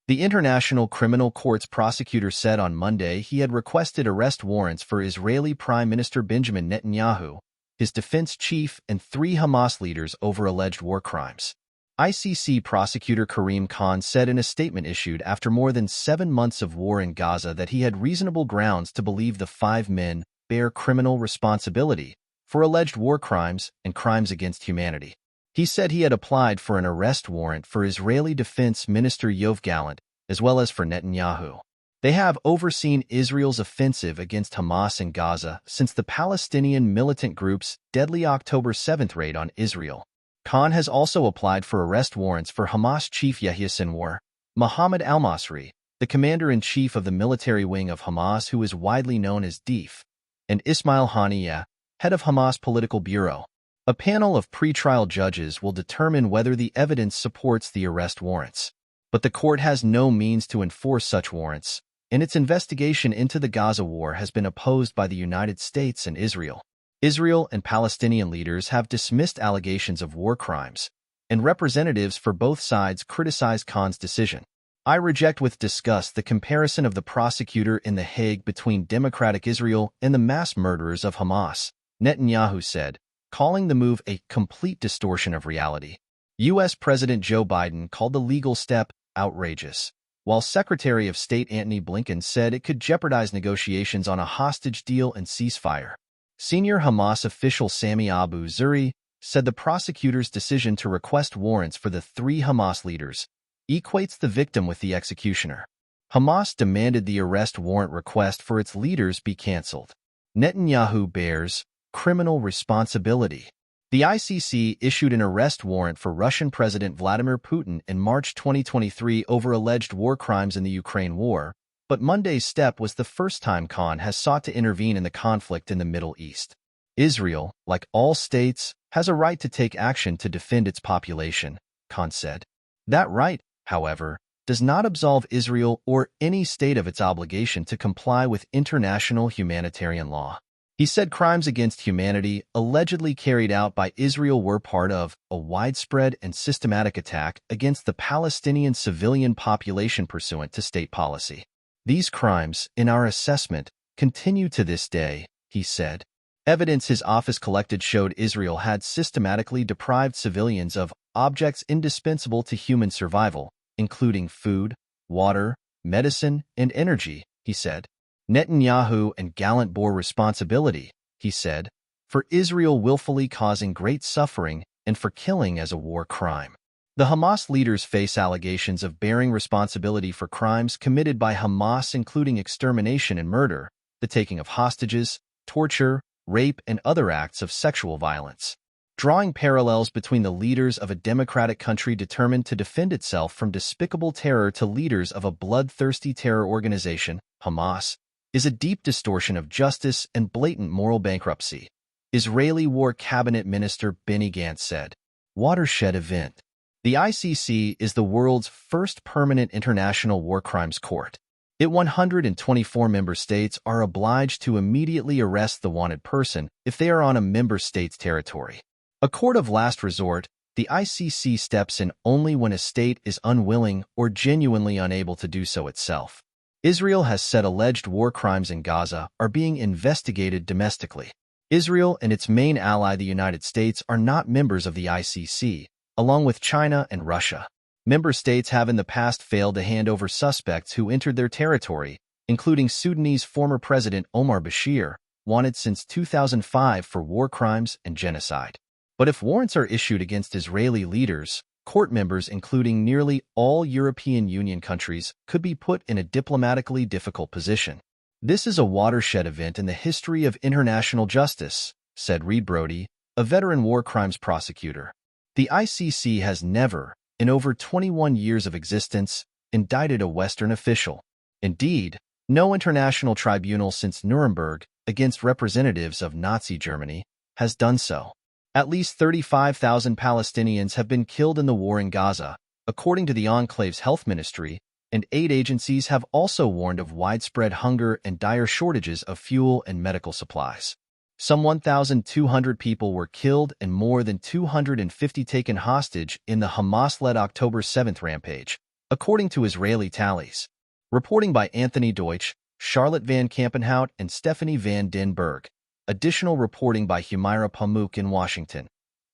The International Criminal Court's prosecutor said on Monday he had requested arrest warrants for Israeli Prime Minister Benjamin Netanyahu, his defense chief, and 3 Hamas leaders over alleged war crimes. ICC prosecutor Karim Khan said in a statement issued after more than 7 months of war in Gaza that he had reasonable grounds to believe the 5 men bear criminal responsibility for alleged war crimes and crimes against humanity. He said he had applied for an arrest warrant for Israeli Defense Minister Yoav Gallant, as well as for Netanyahu. They have overseen Israel's offensive against Hamas in Gaza since the Palestinian militant group's deadly October 7 raid on Israel. Khan has also applied for arrest warrants for Hamas chief Yahya Sinwar, Mohammed al-Masri, the commander-in-chief of the military wing of Hamas who is widely known as DIF, and Ismail Haniyeh, head of Hamas Political Bureau. A panel of pretrial judges will determine whether the evidence supports the arrest warrants. But the court has no means to enforce such warrants, and its investigation into the Gaza war has been opposed by the United States and Israel. Israel and Palestinian leaders have dismissed allegations of war crimes, and representatives for both sides criticize Khan's decision. I reject with disgust the comparison of the prosecutor in The Hague between democratic Israel and the mass murderers of Hamas, Netanyahu said, calling the move a complete distortion of reality. U.S. President Joe Biden called the legal step outrageous, while Secretary of State Antony Blinken said it could jeopardize negotiations on a hostage deal and ceasefire. Senior Hamas official Sami Abu Zuhri said the prosecutor's decision to request warrants for the 3 Hamas leaders equates the victim with the executioner. Hamas demanded the arrest warrant request for its leaders be canceled. Netanyahu bears criminal responsibility. The ICC issued an arrest warrant for Russian President Vladimir Putin in March 2023 over alleged war crimes in the Ukraine war, but Monday's step was the first time Khan has sought to intervene in the conflict in the Middle East. Israel, like all states, has a right to take action to defend its population, Khan said. That right, however, does not absolve Israel or any state of its obligation to comply with international humanitarian law. He said crimes against humanity allegedly carried out by Israel were part of a widespread and systematic attack against the Palestinian civilian population pursuant to state policy. These crimes, in our assessment, continue to this day, he said. Evidence his office collected showed Israel had systematically deprived civilians of objects indispensable to human survival, including food, water, medicine, and energy, he said. Netanyahu and Gallant bore responsibility, he said, for Israel willfully causing great suffering and for killing as a war crime. The Hamas leaders face allegations of bearing responsibility for crimes committed by Hamas including extermination and murder, the taking of hostages, torture, rape, and other acts of sexual violence. Drawing parallels between the leaders of a democratic country determined to defend itself from despicable terror to leaders of a bloodthirsty terror organization, Hamas, is a deep distortion of justice and blatant moral bankruptcy, Israeli War Cabinet Minister Benny Gantz said. Watershed event. The ICC is the world's first permanent international war crimes court. Its 124 member states are obliged to immediately arrest the wanted person if they are on a member state's territory. A court of last resort, the ICC steps in only when a state is unwilling or genuinely unable to do so itself. Israel has said alleged war crimes in Gaza are being investigated domestically. Israel and its main ally, the United States, are not members of the ICC, along with China and Russia. Member states have in the past failed to hand over suspects who entered their territory, including Sudanese former President Omar Bashir, wanted since 2005 for war crimes and genocide. But if warrants are issued against Israeli leaders, court members, including nearly all European Union countries, could be put in a diplomatically difficult position. This is a watershed event in the history of international justice, said Reed Brody, a veteran war crimes prosecutor. The ICC has never, in over 21 years of existence, indicted a Western official. Indeed, no international tribunal since Nuremberg against representatives of Nazi Germany has done so. At least 35,000 Palestinians have been killed in the war in Gaza, according to the enclave's health ministry, and aid agencies have also warned of widespread hunger and dire shortages of fuel and medical supplies. Some 1,200 people were killed and more than 250 taken hostage in the Hamas-led October 7 rampage, according to Israeli tallies. Reporting by Anthony Deutsch, Charlotte Van Kampenhout, and Stephanie Van Den Berg. Additional reporting by Humaira Pamuk in Washington.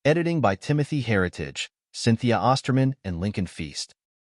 Editing by Timothy Heritage, Cynthia Osterman, and Lincoln Feast.